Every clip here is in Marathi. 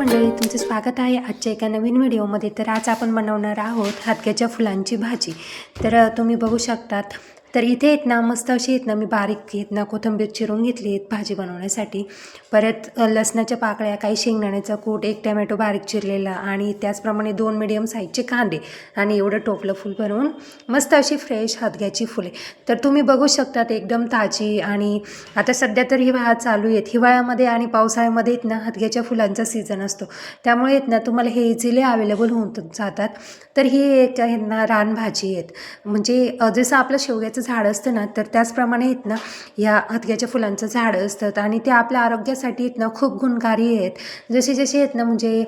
मंडळी, तुमचं स्वागत आहे आजच्या एका नवीन व्हिडिओमध्ये. तर आज आपण बनवणार आहोत हातग्याच्या फुलांची भाजी. तर तुम्ही बघू शकतात. तर इथे आहेत ना मस्त अशी आहेत ना मी बारीक आहेत ना कोथिंबीर चिरून घेतली आहेत भाजी बनवण्यासाठी. परत लसणाच्या पाकळ्या, काही शेंगदाण्याचा कूट, एक टमॅटो बारीक चिरलेला आणि त्याचप्रमाणे 2 मीडियम साईजचे कांदे आणि एवढं टोपलं फुल भरून मस्त अशी फ्रेश हातग्याची फुले. तर तुम्ही बघू शकतात एकदम ताजी. आणि आता सध्या तर हिवाळा चालू आहेत. हिवाळ्यामध्ये आणि पावसाळ्यामध्ये आहेत ना हातग्याच्या फुलांचा सीझन असतो, त्यामुळे आहेत ना तुम्हाला हे इझिली अवेलेबल होऊन जातात. तर ही एक आहे ना रानभाजी आहेत. म्हणजे जसं आपलं शेवग्याचं झाड असतं ना, तर त्याचप्रमाणे आहेत ना ह्या हातग्याच्या फुलांचं झाडं असतात आणि ते आपल्या आरोग्यासाठी आहेत ना खूप गुणकारी आहेत. जसे जसे आहेत ना म्हणजे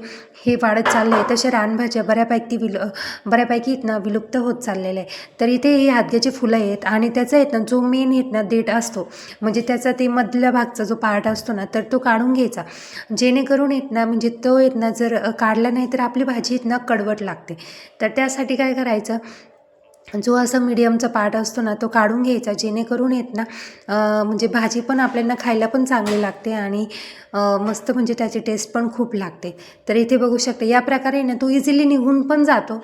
हे वाढत चालले आहे तसे रानभाज्या बऱ्यापैकी आहेत ना विलुप्त होत चाललेलं आहे. तर इथे ही हातग्याची फुलं आहेत आणि त्याचा आहेत ना जो मेन आहेत ना देठ असतो, म्हणजे त्याचा ते मधल्या भागचा जो पार्ट असतो ना, तर तो काढून घ्यायचा. जेणेकरून आहेत ना म्हणजे तो आहेत ना जर काढला नाही तर आपली भाजी आहेत ना कडवट लागते. तर त्यासाठी काय करायचं, जो असा मीडियमचा पार्ट असतो ना तो काढून घ्यायचा, जेणेकरून येत ना म्हणजे भाजी पण आपल्याला खायला पण चांगली लागते आणि मस्त म्हणजे त्याची टेस्ट पण खूप लागते. तर इथे बघू शकता या प्रकारे ना तो इझिली निघून पण जातो.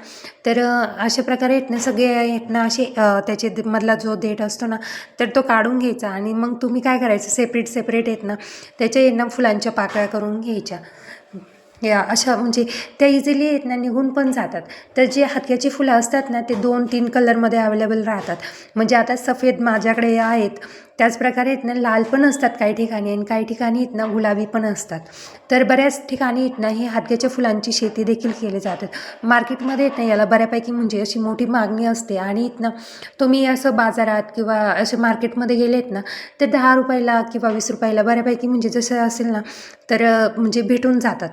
तर अशा प्रकारे आहेत ना सगळे आहेत ना असे त्याचे मधला जो देठ असतो ना तर तो काढून घ्यायचा आणि मग तुम्ही काय करायचं, सेपरेट आहेत ना त्याच्या ना फुलांच्या पाकळ्या करून घ्यायच्या. या अशा म्हणजे त्या इझिली आहेत ना निघून पण जातात. तर जे हातग्याची फुलं असतात ना ते 2-3 कलरमध्ये अवेलेबल राहतात. म्हणजे आता सफेद माझ्याकडे आहेत, त्याचप्रकारे आहेत ना लाल पण असतात काही ठिकाणी आणि काही ठिकाणी आहेत ना गुलाबी पण असतात. तर बऱ्याच ठिकाणी आहेत ना ही हातग्याच्या फुलांची शेती देखील केली जातात. मार्केटमध्ये आहेत ना याला बऱ्यापैकी म्हणजे अशी मोठी मागणी असते आणि आहेत ना तुम्ही असं बाजारात किंवा असे मार्केटमध्ये गेलेत ना तर 10 रुपयाला किंवा 20 रुपयाला बऱ्यापैकी म्हणजे जसं असेल ना तर म्हणजे भेटून जातात.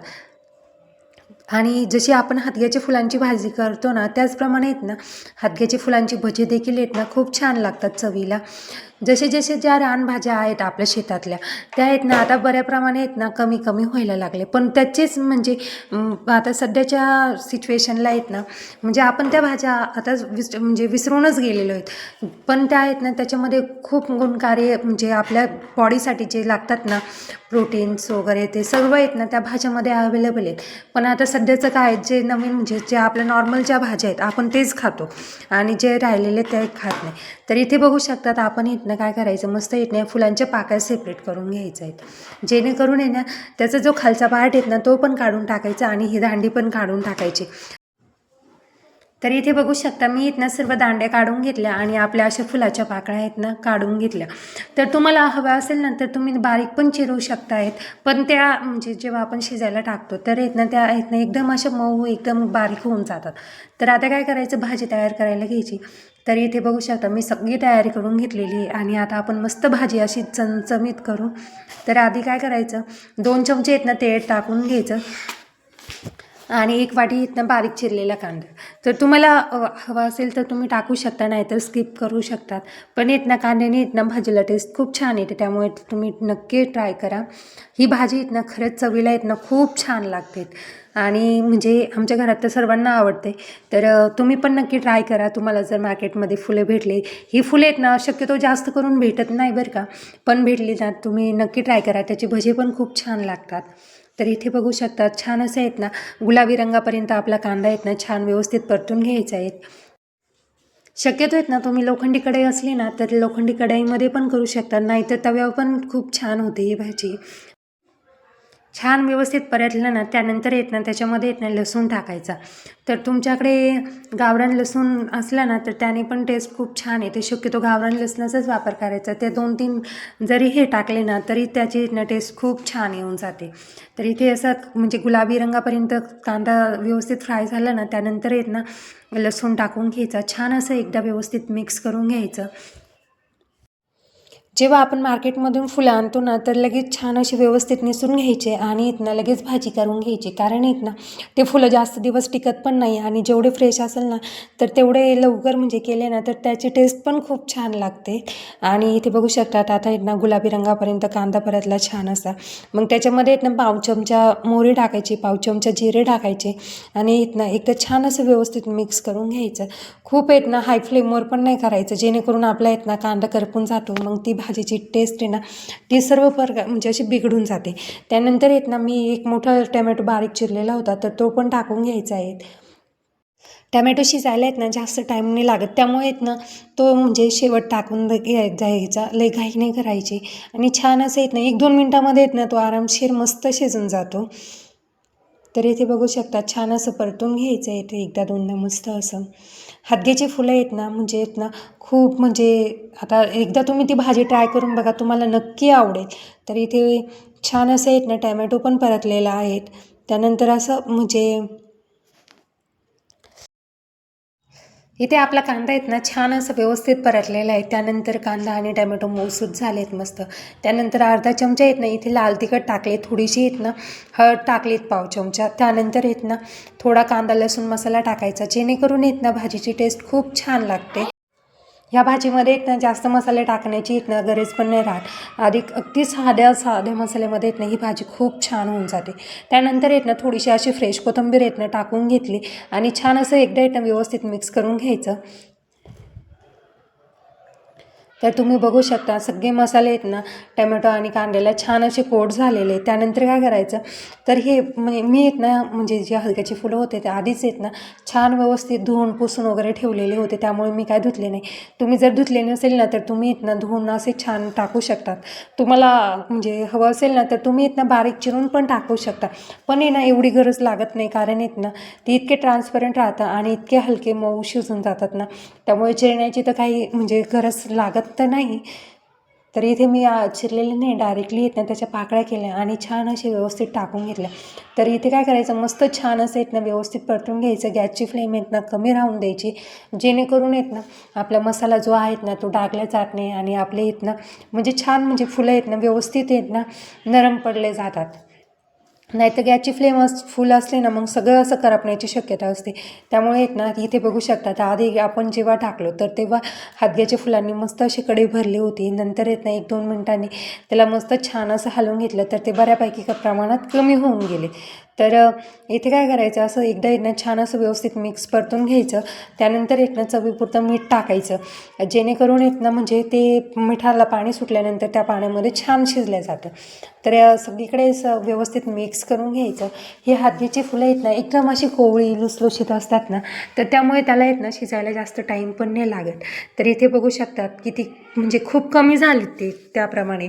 आणि जशी आपण हातग्याच्या फुलांची भाजी करतो ना त्याचप्रमाणे आहेत ना हातग्याची फुलांची भजी देखील आहेत ना खूप छान लागतात चवीला. जसे जसे ज्या रानभाज्या आहेत आपल्या शेतातल्या त्या आहेत ना आता बऱ्या प्रमाणे आहेत ना कमी व्हायला लागले. पण त्याचेच म्हणजे आता सध्याच्या सिच्युएशनला आहेत ना म्हणजे आपण त्या भाज्या आता म्हणजे विसरूनच गेलेलो आहेत. पण त्या आहेत ना त्याच्यामध्ये खूप गुणकारी म्हणजे आपल्या बॉडीसाठी जे लागतात ना प्रोटीन्स वगैरे ते सर्व आहेत ना त्या भाज्यामध्ये अवेलेबल आहेत. पण आता सध्याचं काय, जे नवीन म्हणजे जे आपल्या नॉर्मल ज्या भाज्या आहेत आपण तेच खातो आणि जे राहिलेले ते खात नाही. तर इथे बघू शकतात आपण इथनं काय करायचं, मस्त येत नाही फुलांच्या पाकळ्या सेपरेट करून घ्यायच्या आहेत, जेणेकरून आहे ना त्याचा जो खालचा पार्ट आहेत ना तो पण काढून टाकायचा आणि ही दांडी पण काढून टाकायची. तर इथे बघू शकता मी इथनं सर्व दांड्या काढून घेतल्या आणि आपल्या अशा फुलाच्या पाकळ्या आहेत ना काढून घेतल्या. तर तुम्हाला हवं असेल ना तर तुम्ही बारीक पण चिरू शकतायत. पण त्या म्हणजे जेव्हा आपण शिजायला टाकतो तर आहेत ना त्या आहेत ना एकदम अशा मऊ एकदम बारीक होऊन जातात. तर आता काय करायचं, भाजी तयार करायला घ्यायची. तर इथे बघू शकता मी सगळी तयारी करून घेतलेली आहे आणि आता आपण मस्त भाजी अशी चमचमीत करू. तर आधी काय करायचं, 2 चमचे आहेत ना तेल टाकून घ्यायचं आणि 1 वाटी इथनं बारीक चिरलेला कांदा. तर तुम्हाला हवा असेल तर तुम्ही टाकू शकता, नाही तर स्किप करू शकतात. पण येत ना कांद्याने येत ना भाजीला टेस्ट खूप छान येते, त्यामुळे तुम्ही नक्की ट्राय करा. ही भाजी येत ना खरंच चवीला येत ना खूप छान लागते आणि म्हणजे आमच्या घरात तर सर्वांना आवडते. तर तुम्ही पण नक्की ट्राय करा. तुम्हाला जर मार्केटमध्ये फुलं भेटली, ही फुले आहेत ना शक्यतो जास्त करून भेटत नाही बरं का, पण भेटली ना तुम्ही नक्की ट्राय करा. त्याची भजी पण खूप छान लागतात. तर इथे बघू शकता छान असं आहेत ना गुलाबी रंगापर्यंत आपला कांदा आहेत ना छान व्यवस्थित परतून घ्यायचा आहे. शक्यतो आहेत ना तुम्ही लोखंडी कढई असली ना तर लोखंडी कढईमध्ये पण करू शकता, नाहीतर तव्यावर पण खूप छान होते ही भाजी. छान व्यवस्थित परतलं ना त्यानंतर येत ना त्याच्यामध्ये येत ना लसूण टाकायचा. तर तुमच्याकडे गावरान लसूण असला ना तर त्याने पण टेस्ट खूप छान येते. शक्यतो गावरान लसणाचाच वापर करायचा. ते 2-3 जरी हे टाकले ना तरी त्याची ना टेस्ट खूप छान येऊन जाते. तर इथे असं म्हणजे गुलाबी रंगापर्यंत कांदा व्यवस्थित फ्राय झाला ना त्यानंतर येत ना लसूण टाकून घ्यायचा. छान असं एकदा व्यवस्थित मिक्स करून घ्यायचं. जेव्हा आपण मार्केटमधून फुलं आणतो ना तर लगेच छान अशी व्यवस्थित निसून घ्यायचे आणि इथनं लगेच भाजी करून घ्यायची, कारण आहेत ना ते फुलं जास्त दिवस टिकत पण नाही आणि जेवढे फ्रेश असेल ना तर तेवढे लवकर म्हणजे केले ना तर त्याची टेस्ट पण खूप छान लागते. आणि इथे बघू शकतात आता आहेत ना गुलाबी रंगापर्यंत कांदा परतला छान असा. मग त्याच्यामध्ये आहेत ना 1 चमचा मोहरी टाकायची, 1 चमचा जिरे टाकायचे आणि इथनं एकदा छान असं व्यवस्थित मिक्स करून घ्यायचं. खूप आहेत ना हाय फ्लेमवर पण नाही करायचं, जेणेकरून आपला आहेत ना कांदा करपून जातो, मग ती भाजीची टेस्ट आहे ना ती सर्व म्हणजे अशी बिघडून जाते. त्यानंतर आहेत ना मी एक मोठा टोमॅटो बारीक चिरलेला होता तर तो पण टाकून घ्यायचा आहे. टमॅटो शिजायला आहेत ना जास्त टाईम नाही लागत, त्यामुळे आहेत ना तो म्हणजे शेवट टाकून जायचा, लई घाई नाही करायची आणि छान असं आहेत ना 1-2 मिनटामध्ये आहेत ना तो आरामशीर मस्त शिजून जातो. तर इथे बघू शकता छान असं परतून घ्यायचं आहे इथे एकदा दोनदा मस्त असं. हादग्याची फुलं आहेत ना म्हणजे आहेत ना खूप म्हणजे आता एकदा तुम्ही ती भाजी ट्राय करून बघा, तुम्हाला नक्की आवडेल. तर इथे छान असं आहेत ना टमॅटो पण परतलेला आहेत. त्यानंतर असं म्हणजे इथे आपला कांदा आहेत ना छान असं व्यवस्थित परतलेला आहे. त्यानंतर कांदा आणि टमॅटो मऊसूत झाले आहेत मस्त. त्यानंतर अर्धा चमचा आहेत ना इथे लाल तिखट टाकले, थोडीशी आहेत ना हळद टाकलीत पाव चमचा. त्यानंतर आहेत ना थोडा कांदा लसूण मसाला टाकायचा, जेणेकरून आहेत ना भाजीची टेस्ट खूप छान लागते. ह्या भाजीमध्ये आहेत ना जास्त मसाले टाकण्याची आहेत ना गरज पण नाही राहत. अगदी साध्या मसाल्यामध्ये आहेत ना ही भाजी खूप छान होऊन जाते. त्यानंतर आहेत ना थोडीशी अशी फ्रेश कोथिंबीर आहेत ना टाकून घेतली आणि छान असं एकदा आहेत ना व्यवस्थित मिक्स करून घ्यायचं. तर तुम्ही बघू शकता सगळे मसाले आहेत ना टमॅटो आणि कांद्याला छान असे कोट झालेले. त्यानंतर काय करायचं, तर हे मी आहेत ना म्हणजे जे हलक्याची फुलं होते ते आधीच आहेत ना छान व्यवस्थित धुवून पुसून वगैरे ठेवलेले होते, त्यामुळे मी काय धुतले नाही. तुम्ही जर धुतले नसेल ना तर तुम्ही आहेत ना धुवून असे छान टाकू शकतात. तुम्हाला म्हणजे हवं असेल ना तर तुम्ही आहेत ना बारीक चिरून पण टाकू शकता, पण आहे ना एवढी गरज लागत नाही, कारण आहेत ना ते इतके ट्रान्सपरंट राहतं आणि इतके हलके मऊ शिजून जातात ना, त्यामुळे चिरण्याची तर काही म्हणजे गरज लागत तर नाही. तर इथे मी चिरलेले नाही, डायरेक्टली आहेत ना त्याच्या पाकळ्या केल्या आणि छान असे व्यवस्थित टाकून घेतल्या. तर इथे काय करायचं, मस्त छान असं आहेत ना व्यवस्थित परतून घ्यायचं. गॅसची फ्लेम आहेत ना कमी राहून द्यायची, जेणेकरून आहेत ना आपला मसाला जो आहेत ना तो डागला जात नाही आणि आपले आहेत ना म्हणजे छान म्हणजे फुलं आहेत ना व्यवस्थित आहेत ना नरम पडले जातात. नाहीतर गॅसची फ्लेम फुल असले ना मग सगळं असं करपण्याची शक्यता असते. त्यामुळे आहेत ना इथे बघू शकता, तर आधी आपण जेव्हा टाकलो तर तेव्हा हादग्याच्या फुलांनी मस्त अशी कढई भरली होती. नंतर आहेत ना 1-2 मिनटांनी त्याला मस्त छान असं हलवून घेतलं तर ते बऱ्यापैकी प्रमाणात कमी होऊन गेले. तर इथे काय करायचं, असं एकदा आहेत ना छान असं व्यवस्थित मिक्स परतून घ्यायचं. त्यानंतर आहेत ना चवीपुरतं मीठ टाकायचं, जेणेकरून आहेत ना म्हणजे ते मिठाला पाणी सुटल्यानंतर त्या पाण्यामध्ये छान शिजलं जातं. तर सगळीकडे व्यवस्थित मिक्स करून घ्यायचं. ही हादग्याची फुलं आहेत ना एकदम अशी कोवळी लुसलुशीत असतात ना, तर त्यामुळे त्याला आहेत ना शिजायला जास्त टाईम पण नाही लागत. तर इथे बघू शकतात किती म्हणजे खूप कमी झाली ते त्याप्रमाणे.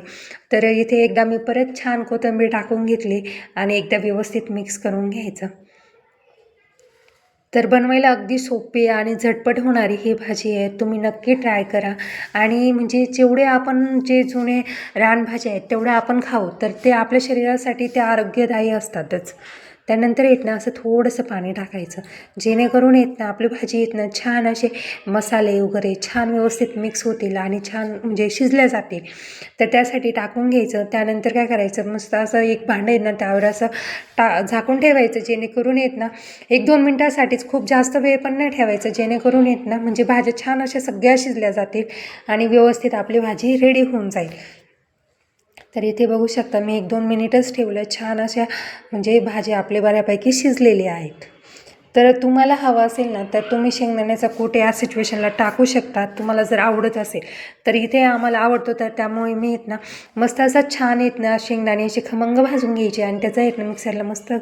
तर इथे एकदा मी परत छान कोथिंबीर टाकून घेतली आणि एकदा व्यवस्थित मिक्स करून घ्यायचं. तर बनवायला अगदी सोपी आणि झटपट होणारी ही भाजी आहे, तुम्ही नक्की ट्राय करा. आणि म्हणजे जेवढे आपण जे जुने रानभाज्या आहेत तेवढ्या आपण खाऊ तर ते आपल्या शरीरासाठी ते आरोग्यदायी असतातच. त्यानंतर येत ना असं थोडंसं पाणी टाकायचं, जेणेकरून येत ना आपली भाजी येत ना छान असे मसाले वगैरे छान व्यवस्थित मिक्स होतील आणि छान म्हणजे शिजल्या जातील. तर त्यासाठी टाकून घ्यायचं. त्यानंतर काय करायचं, मस्त असं एक भांडं आहे ना त्यावर असं झाकून ठेवायचं, जेणेकरून येत ना 1-2 मिनटासाठीच, खूप जास्त वेळ पण नाही ठेवायचं, जेणेकरून येत ना म्हणजे भाज्या छान अशा सगळ्या शिजल्या जातील आणि व्यवस्थित आपली भाजी रेडी होऊन जाईल. तर इथे बघू शकता मी 1-2 मिनिटच ठेवलं, छान अशा म्हणजे भाज्या आपल्या बऱ्यापैकी शिजलेली आहेत. तर तुम्हाला हवं असेल ना तर तुम्ही शेंगदाण्याचा कूट या सिच्युएशनला टाकू शकता, तुम्हाला जर आवडत असेल तर. इथे आम्हाला आवडतो तर त्यामुळे मी येत ना मस्त असं छान येत ना शेंगदाणे असे खमंग भाजून घ्यायचे आणि त्याचा येत ना मिक्सरला मस्त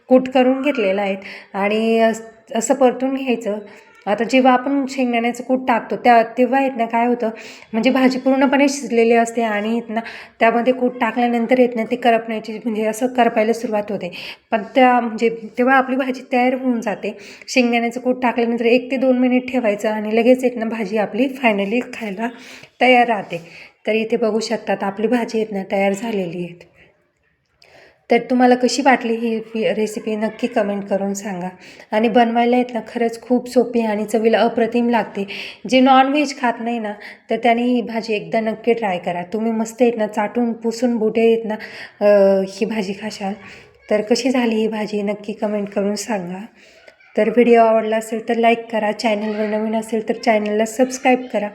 कूट करून घेतलेला आहे आणि असं परतून घ्यायचं. आता जेव्हा आपण शेंगदाण्याचं कूट टाकतो तेव्हा येत ना काय होतं, म्हणजे भाजी पूर्णपणे शिजलेली असते आणि येत ना त्यामध्ये कूट टाकल्यानंतर येत ना ते करपण्याची म्हणजे असं करपायला सुरुवात होते. पण म्हणजे तेव्हा आपली भाजी तयार होऊन जाते. शेंगदाण्याचं कूट टाकल्यानंतर 1 ते 2 मिनिट ठेवायचं आणि लगेच येत ना भाजी आपली फायनली खायला तयार राहते. तर इथे बघू शकतात आपली भाजी येत ना तयार झालेली आहे. तर तुम्हाला कशी वाटली ही रेसिपी नक्की कमेंट करून सांगा. आणि बनवायला येत ना खरंच खूप सोपी आणि चवीला अप्रतिम लागते. जे नॉनव्हेज खात नाही ना तर त्याने ही भाजी एकदा नक्की ट्राय करा. तुम्ही मस्त येत ना चाटून पुसून बोटे येत ना ही भाजी खाशाल. तर कशी झाली ही भाजी नक्की कमेंट करून सांगा. तर व्हिडिओ आवडला असेल तर लाईक करा, चॅनलवर नवीन असेल तर चॅनलला सबस्क्राईब करा.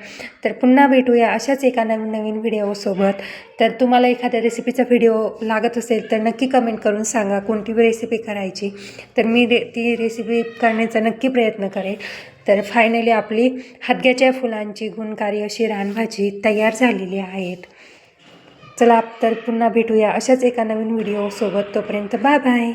तर पुन्हा भेटूया अशाच एका नवीन व्हिडिओसोबत. तर तुम्हाला एखाद्या रेसिपीचा व्हिडिओ लागत असेल तर नक्की कमेंट करून सांगा कोणती रेसिपी करायची, तर मी ती रेसिपी करण्याचा नक्की प्रयत्न करेन. तर फायनली आपली हादग्याच्या फुलांची गुणकारी अशी रानभाजी तयार झालेली आहेत. चला तर पुन्हा भेटूया अशाच एका नवीन व्हिडिओसोबत. तोपर्यंत बाय बाय.